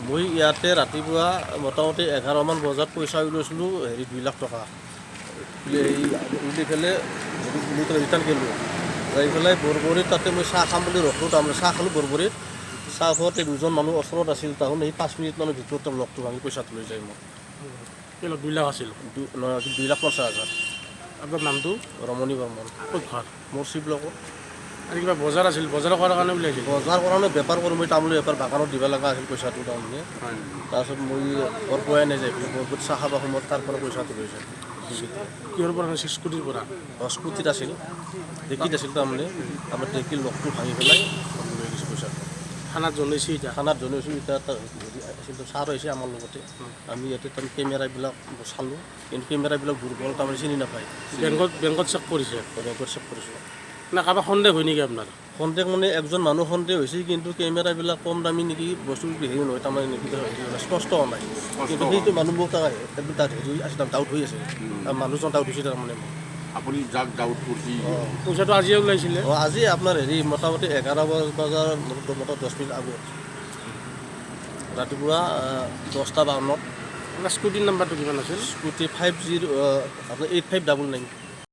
মই ইয়াতে ৰাতিপুৱা মোটামুটি 11মান বজাত পইচা উলিয়াইছিলোঁ 2 লাখ টকা উলি পেলাই ৰিটাৰ্ণ কৰিলোঁ যাই পেলাই বৰবৰীত তাতে মই চাহ খাম বুলি ৰখলোঁ তাৰমানে চাহ খালোঁ বৰবৰীত চাহ খোৱাতে দুজন মানুহ ওচৰত আছিল তাহোন সেই 5 মিনিটমানৰ ভিতৰতে লগটো ভাঙি পইচাটো লৈ যায় মোক 2 লাখ আছিল 2,50,000 আপোনাৰ নামটো ৰমণী বৰ্মন ক'ত ঘৰ মোৰ চিব্লকত আৰু কিবা বজাৰ আছিল বজাৰ কৰাৰ কাৰণে উলিয়াইছিল বজাৰ কাৰণে বেপাৰ কৰোঁ মই তামোল বেপাৰ বাগানত দিব লগা আছিল পইচাটো তাৰমানে তাৰপিছত মই ঘৰ পোৱাই নাই যায় বৰবৰীত চাহ খাব সময়ত তাৰ পৰা পইচাটো লৈ যায় কিহৰ পৰা স্কুটিৰ পৰা স্কুটিত আছিল ঢেঁকীত আছিল তাৰমানে আমাৰ ঢেঁকীৰ লগটো ভাঙি পেলাই লৈ গৈছে পইচাটো থানাত জনাইছে এতিয়া থানাত জনাইছোঁ এতিয়া আছিল ছাৰ আহিছে আমাৰ লগতে আমি ইয়াতে তাৰমানে কেমেৰাবিলাক চালোঁ কিন্তু কেমেৰাবিলাক দুৰ্বল তাৰমানে চিনি নাপায় বেংকত চেক কৰিছে বেংকত চেক কৰিছোঁ না কাৰোবাৰ সন্দেহ হয় নেকি আপোনাৰ সন্দেহ মানে একজন মানুহ সন্দেহ হৈছে কিন্তু কেমেৰাবিলাক কম দামী নেকি বস্তু হেৰি নহয় তাৰমানে নেকি স্পষ্ট হোৱা নাই কিন্তু সেইটো মানুহবোৰ তাত হেৰি আছে ডাউট হৈ আছে মানুহজন ডাউট হৈছে তাৰমানে আপুনি যাক ডাউট কৰিছে পইচাটো আজিয়ে ওলাইছিলে আজি আপোনাৰ হেৰি মোটামুটি 11 বজাৰ মোটামুটি 10 মিনিট আগত ৰাতিপুৱা 10টা 52 আপোনাৰ স্কুটিৰ নাম্বাৰটো কিমান আছিল স্কুটি 50 আপোনাৰ 8599